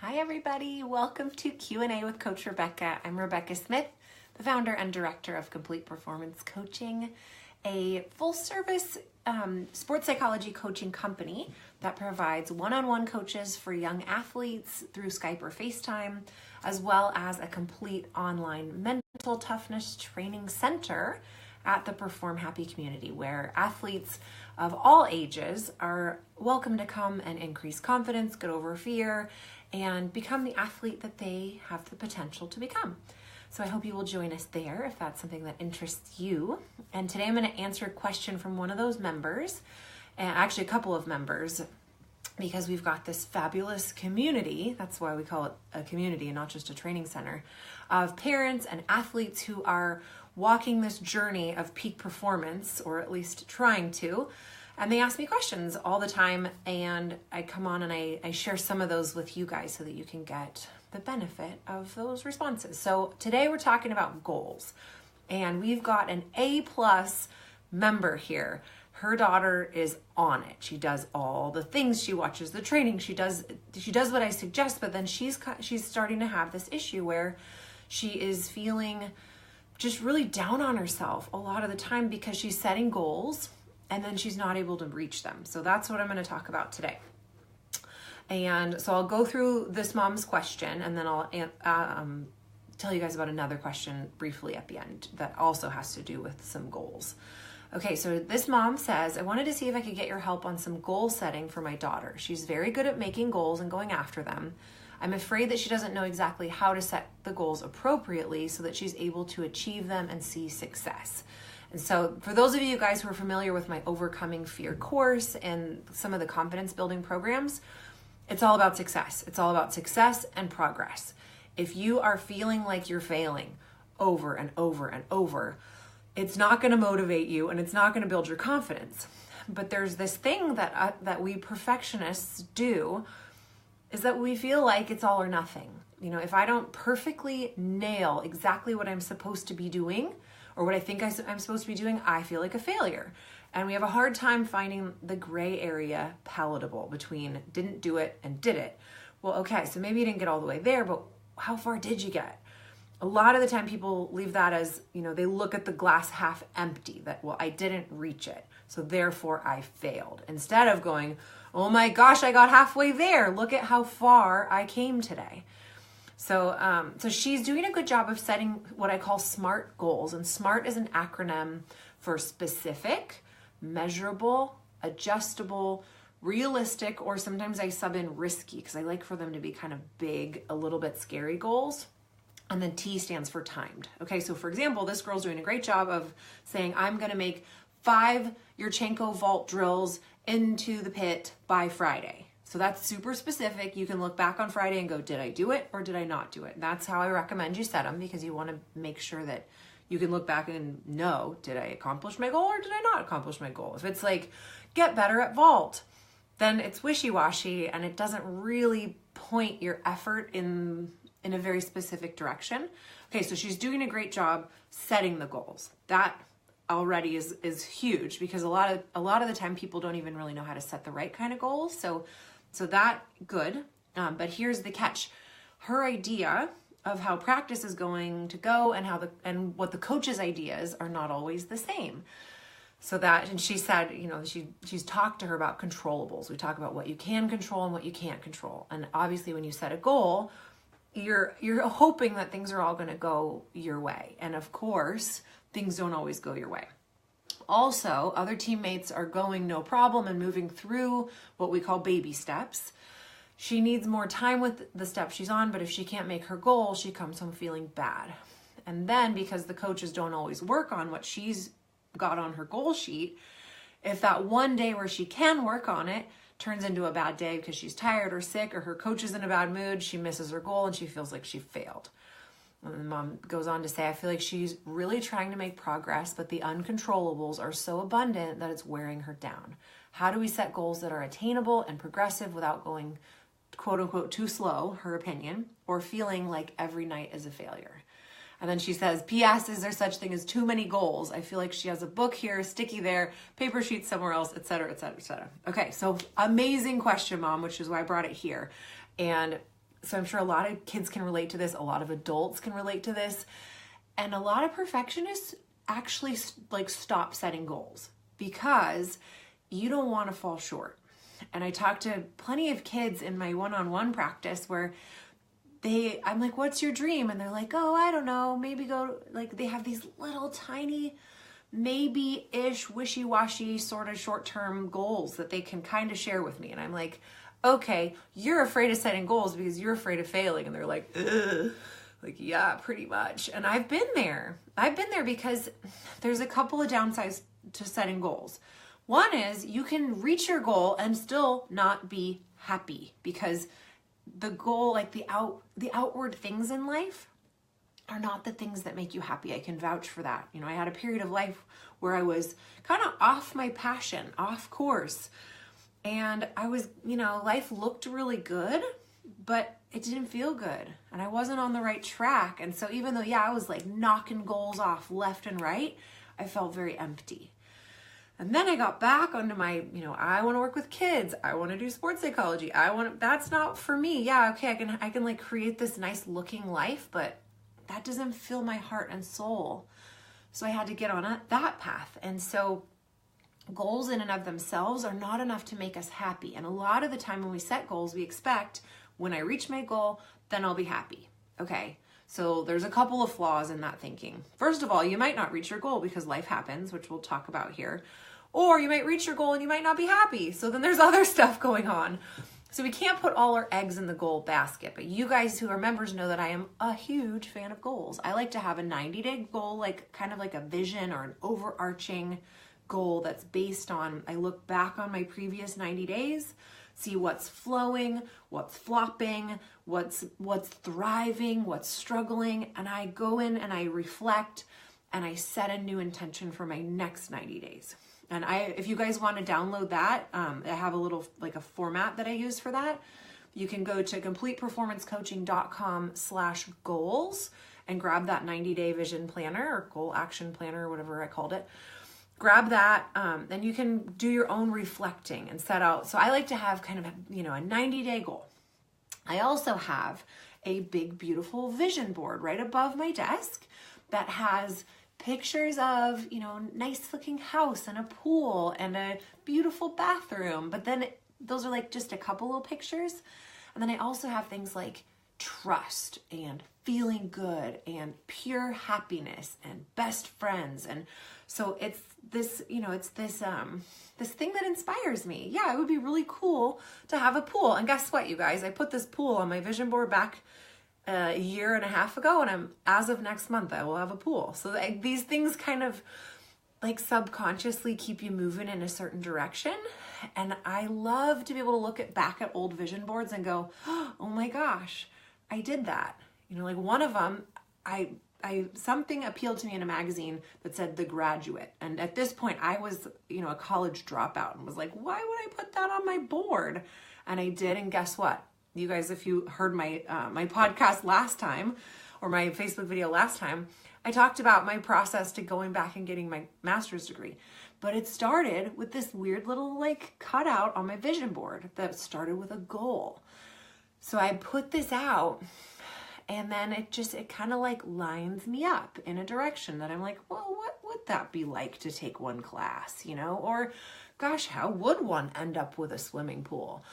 Hi everybody, welcome to Q&A with Coach Rebecca. I'm Rebecca Smith, the founder and director of Complete Performance Coaching, a full-service sports psychology coaching company that provides one-on-one coaches for young athletes through Skype or FaceTime, as well as a complete online mental toughness training center at the Perform Happy community, where athletes of all ages are welcome to come and increase confidence, get over fear, and become the athlete that they have the potential to become. So I hope you will join us there if that's something that interests you. And today I'm going to answer a question from one of those members, and actually a couple of members, because we've got this fabulous community, that's why we call it a community and not just a training center, of parents and athletes who are walking this journey of peak performance, or at least trying to. And they ask me questions all the time, and I come on and I share some of those with you guys so that you can get the benefit of those responses. So today we're talking about goals, and we've got an A+ member here. Her daughter is on it. She does all the things. She watches the training. She does what I suggest, but then she's starting to have this issue where she is feeling just really down on herself a lot of the time because she's setting goals and then she's not able to reach them. So that's what I'm going to talk about today. And so I'll go through this mom's question, and then I'll tell you guys about another question briefly at the end that also has to do with some goals. Okay, so this mom says, I wanted to see if I could get your help on some goal setting for my daughter. She's very good at making goals and going after them. I'm afraid that she doesn't know exactly how to set the goals appropriately so that she's able to achieve them and see success. And so for those of you guys who are familiar with my Overcoming Fear course and some of the confidence building programs, it's all about success. It's all about success and progress. If you are feeling like you're failing over and over and over, it's not going to motivate you and it's not going to build your confidence. But there's this thing that we perfectionists do, is that we feel like it's all or nothing. You know, if I don't perfectly nail exactly what I'm supposed to be doing or what I think I'm supposed to be doing, I feel like a failure. And we have a hard time finding the gray area palatable between didn't do it and did it. Well, okay, so maybe you didn't get all the way there, but how far did you get? A lot of the time people leave that as, you know, they look at the glass half empty, that, well, I didn't reach it, so therefore I failed. Instead of going, oh my gosh, I got halfway there. Look at how far I came today. So she's doing a good job of setting what I call SMART goals. And SMART is an acronym for specific, measurable, adjustable, realistic, or sometimes I sub in risky because I like for them to be kind of big, a little bit scary goals. And then T stands for timed. Okay, so for example, this girl's doing a great job of saying, I'm going to make 5 Yurchenko vault drills into the pit by Friday. So that's super specific. You can look back on Friday and go, did I do it or did I not do it? That's how I recommend you set them, because you want to make sure that you can look back and know, did I accomplish my goal or did I not accomplish my goal? If it's like, get better at vault, then it's wishy-washy and it doesn't really point your effort in a very specific direction. Okay, so she's doing a great job setting the goals. That already is huge, because a lot of the time people don't even really know how to set the right kind of goals. So that good. But here's the catch. Her idea of how practice is going to go and what the coach's ideas are not always the same. And she said, you know, she's talked to her about controllables. We talk about what you can control and what you can't control. And obviously when you set a goal, you're hoping that things are all going to go your way. And of course, things don't always go your way. Also, other teammates are going no problem and moving through what we call baby steps. She needs more time with the steps she's on, but if she can't make her goal, she comes home feeling bad. And then because the coaches don't always work on what she's got on her goal sheet, if that one day where she can work on it turns into a bad day because she's tired or sick or her coach is in a bad mood, she misses her goal and she feels like she failed. And the mom goes on to say, I feel like she's really trying to make progress, but the uncontrollables are so abundant that it's wearing her down. How do we set goals that are attainable and progressive without going, quote unquote, too slow, her opinion, or feeling like every night is a failure? And then she says, P.S. Is there such thing as too many goals? I feel like she has a book here, sticky there, paper sheets somewhere else, et cetera, et cetera, et cetera. Okay, so amazing question, Mom, which is why I brought it here. And So I'm sure a lot of kids can relate to this. A lot of adults can relate to this. And a lot of perfectionists actually like stop setting goals because you don't want to fall short. And I talk to plenty of kids in my one-on-one practice where I'm like, what's your dream? And they're like, oh, I don't know, maybe go, like they have these little tiny, maybe-ish, wishy-washy sort of short-term goals that they can kind of share with me. And I'm like, okay, you're afraid of setting goals because you're afraid of failing. And they're like, ugh. Like, yeah, pretty much. And I've been there. Because there's a couple of downsides to setting goals. One is you can reach your goal and still not be happy because the goal, like the outward things in life are not the things that make you happy. I can vouch for that. I had a period of life where I was kind of off my passion, off course. And I was, life looked really good, but it didn't feel good. And I wasn't on the right track. And so even though, I was like knocking goals off left and right, I felt very empty. And then I got back onto my, I want to work with kids. I want to do sports psychology. That's not for me. Yeah, okay, I can like create this nice looking life, but that doesn't fill my heart and soul. So I had to get on that path. And so goals in and of themselves are not enough to make us happy. And a lot of the time when we set goals, we expect when I reach my goal, then I'll be happy. Okay. So there's a couple of flaws in that thinking. First of all, you might not reach your goal because life happens, which we'll talk about here. Or you might reach your goal and you might not be happy. So then there's other stuff going on. So we can't put all our eggs in the goal basket. But you guys who are members know that I am a huge fan of goals. I like to have a 90-day goal, like kind of like a vision or an overarching goal that's based on, I look back on my previous 90 days, see what's flowing, what's flopping, what's thriving, what's struggling, and I go in and I reflect and I set a new intention for my next 90 days. And if you guys want to download that, I have a little, like a format that I use for that. You can go to CompletePerformanceCoaching.com/goals and grab that 90-day vision planner or goal action planner or whatever I called it. Grab that, and you can do your own reflecting and set out. So I like to have kind of a 90-day goal. I also have a big, beautiful vision board right above my desk that has pictures of, nice looking house and a pool and a beautiful bathroom. But then those are like just a couple little pictures. And then I also have things like trust and feeling good and pure happiness and best friends. And so it's this, this thing that inspires me. Yeah, it would be really cool to have a pool. And guess what, you guys? I put this pool on my vision board back a year and a half ago, and as of next month, I will have a pool. So these things kind of like subconsciously keep you moving in a certain direction. And I love to be able to look back at old vision boards and go, oh my gosh, I did that. Like one of them, something appealed to me in a magazine that said The Graduate. And at this point I was, a college dropout and was like, why would I put that on my board? And I did. And guess what? You guys, if you heard my podcast last time or my Facebook video last time, I talked about my process to going back and getting my master's degree. But it started with this weird little like cutout on my vision board that started with a goal. So I put this out, and then it kind of like lines me up in a direction that I'm like, well, what would that be like to take one class, or gosh, how would one end up with a swimming pool?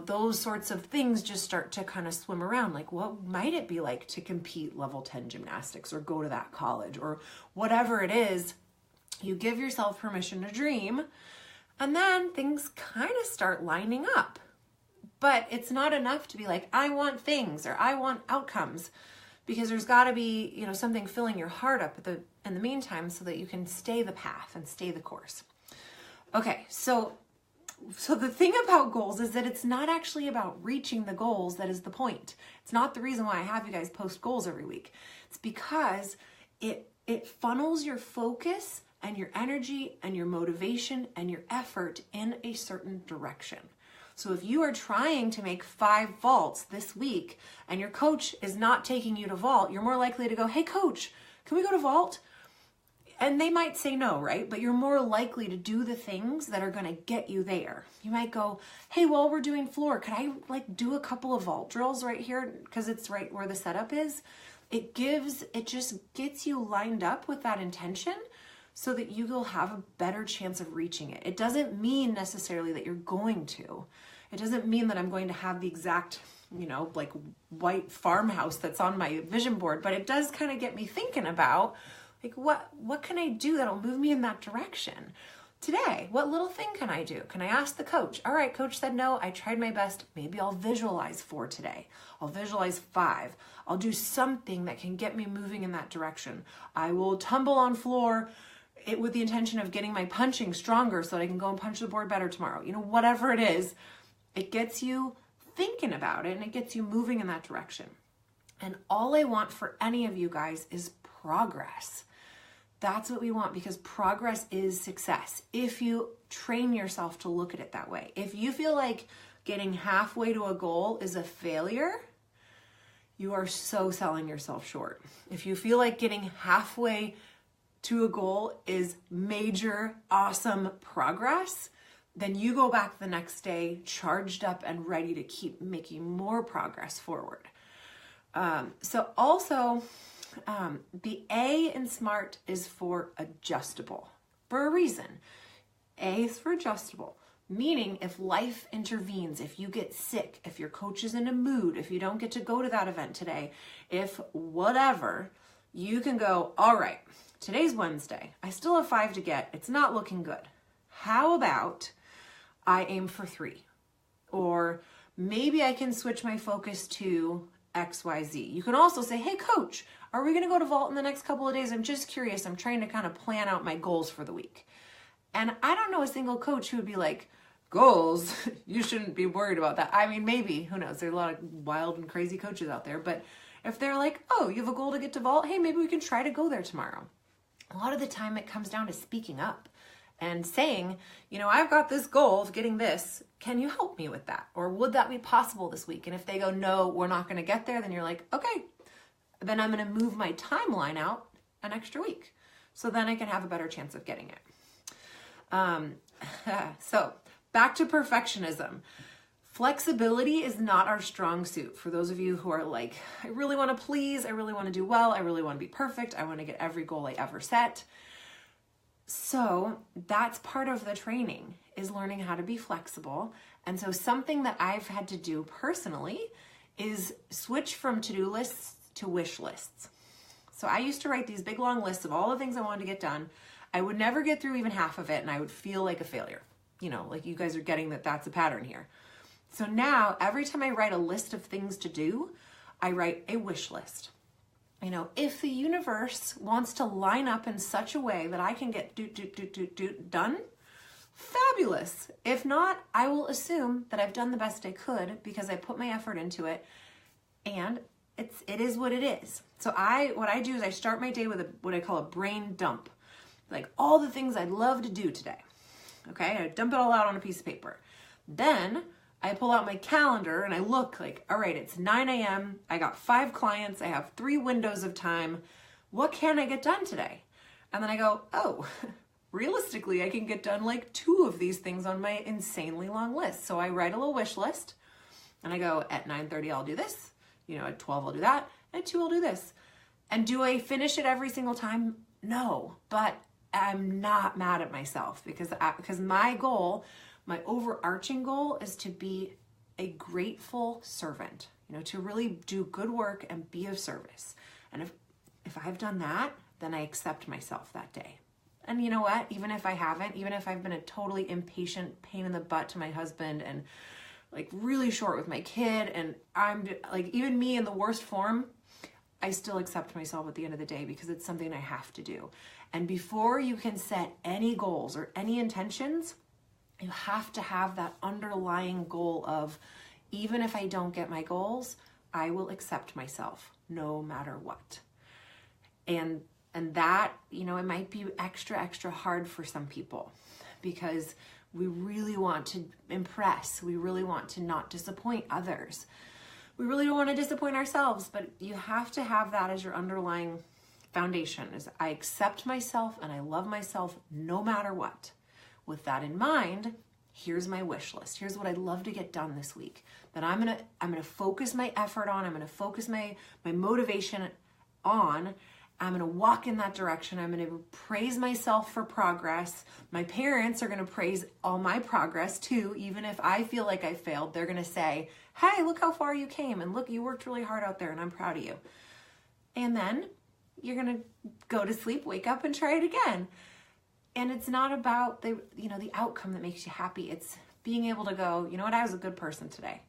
Those sorts of things just start to kind of swim around. Like, what might it be like to compete level 10 gymnastics or go to that college or whatever it is? You give yourself permission to dream, and then things kind of start lining up. But it's not enough to be like, I want things or I want outcomes, because there's got to be, something filling your heart up in the meantime so that you can stay the path and stay the course. Okay, so the thing about goals is that it's not actually about reaching the goals that is the point. It's not the reason why I have you guys post goals every week. It's because it funnels your focus and your energy and your motivation and your effort in a certain direction. So if you are trying to make 5 vaults this week and your coach is not taking you to vault, you're more likely to go, hey coach, can we go to vault? And they might say no, right? But you're more likely to do the things that are going to get you there. You might go, hey, while we're doing floor, could I like do a couple of vault drills right here? Because it's right where the setup is. It just gets you lined up with that intention so that you will have a better chance of reaching it. It doesn't mean necessarily that you're going to. It doesn't mean that I'm going to have the exact, like white farmhouse that's on my vision board, but it does kind of get me thinking about like, what can I do that'll move me in that direction? Today, what little thing can I do? Can I ask the coach? All right, coach said no, I tried my best. Maybe I'll visualize 4 today. I'll visualize 5. I'll do something that can get me moving in that direction. I will tumble on floor with the intention of getting my punching stronger so that I can go and punch the board better tomorrow. Whatever it is, it gets you thinking about it and it gets you moving in that direction. And all I want for any of you guys is progress. That's what we want, because progress is success. If you train yourself to look at it that way. If you feel like getting halfway to a goal is a failure, you are so selling yourself short. If you feel like getting halfway to a goal is major, awesome progress, then you go back the next day charged up and ready to keep making more progress forward. The A in SMART is for adjustable, for a reason. A is for adjustable, meaning if life intervenes, if you get sick, if your coach is in a mood, if you don't get to go to that event today, if whatever, you can go, all right, today's Wednesday. I still have 5 to get. It's not looking good. How about I aim for 3? Or maybe I can switch my focus to XYZ. You can also say, hey coach, are we going to go to vault in the next couple of days? I'm just curious. I'm trying to kind of plan out my goals for the week. And I don't know a single coach who would be like, goals? You shouldn't be worried about that. I mean, maybe, who knows? There's a lot of wild and crazy coaches out there. But if they're like, oh, you have a goal to get to vault? Hey, maybe we can try to go there tomorrow. A lot of the time it comes down to speaking up and saying, I've got this goal of getting this. Can you help me with that? Or would that be possible this week? And if they go, no, we're not going to get there, then you're like, okay, then I'm going to move my timeline out an extra week. So then I can have a better chance of getting it. So back to perfectionism. Flexibility is not our strong suit. For those of you who are like, I really want to please, I really want to do well, I really want to be perfect, I want to get every goal I ever set. So that's part of the training, is learning how to be flexible. And so something that I've had to do personally is switch from to-do lists to wish lists. So I used to write these big long lists of all the things I wanted to get done. I would never get through even half of it and I would feel like a failure. Like you guys are getting that that's a pattern here. So now every time I write a list of things to do, I write a wish list. If the universe wants to line up in such a way that I can get done, fabulous. If not, I will assume that I've done the best I could because I put my effort into it, and it is what it is. So what I do is I start my day with what I call a brain dump, like all the things I'd love to do today. Okay, I dump it all out on a piece of paper. Then I pull out my calendar and I look like, all right, it's 9 a.m. I got 5 clients. I have 3 windows of time. What can I get done today? And then I go, oh, realistically, I can get done like 2 of these things on my insanely long list. So I write a little wish list and I go, at 9:30, I'll do this. At 12, I'll do that. At 2, I'll do this. And do I finish it every single time? No, but I'm not mad at myself because my goal, my overarching goal, is to be a grateful servant, to really do good work and be of service. And if I've done that, then I accept myself that day. And you know what? Even if I haven't, even if I've been a totally impatient pain in the butt to my husband and like really short with my kid, and I'm like, even me in the worst form, I still accept myself at the end of the day because it's something I have to do. And before you can set any goals or any intentions, you have to have that underlying goal of, even if I don't get my goals, I will accept myself no matter what. And that, it might be extra hard for some people because we really want to impress. We really want to not disappoint others. We really don't want to disappoint ourselves, but you have to have that as your underlying foundation is I accept myself and I love myself no matter what. With that in mind, here's my wish list. Here's what I'd love to get done this week that I'm gonna focus my effort on. I'm gonna focus my motivation on. I'm gonna walk in that direction. I'm gonna praise myself for progress. My parents are gonna praise all my progress too. Even if I feel like I failed, they're gonna say, hey, look how far you came, and look, you worked really hard out there, and I'm proud of you. And then you're gonna go to sleep, wake up, and try it again. And it's not about the outcome that makes you happy. It's being able to go, you know what, I was a good person today.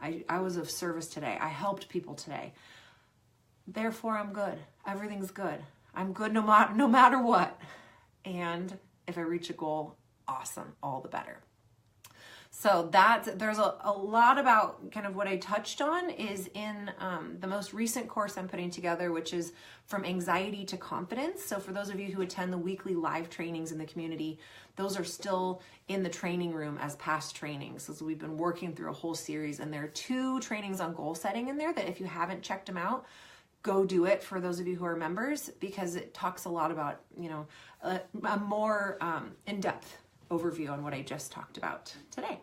I was of service today. I helped people today. Therefore, I'm good. Everything's good. I'm good no matter what. And if I reach a goal, awesome, all the better. So there's a lot about kind of what I touched on is in the most recent course I'm putting together, which is From Anxiety to Confidence. So for those of you who attend the weekly live trainings in the community, those are still in the training room as past trainings. So we've been working through a whole series, and there are 2 trainings on goal setting in there that if you haven't checked them out, go do it for those of you who are members, because it talks a lot about, a more in-depth overview on what I just talked about today.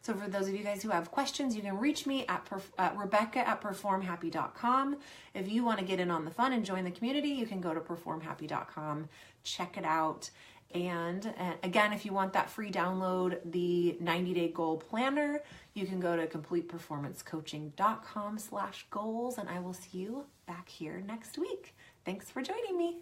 So for those of you guys who have questions, you can reach me at Rebecca@performhappy.com. If you want to get in on the fun and join the community, you can go to performhappy.com, check it out. And again, if you want that free download, the 90-day goal planner, you can go to completeperformancecoaching.com/goals, and I will see you back here next week. Thanks for joining me.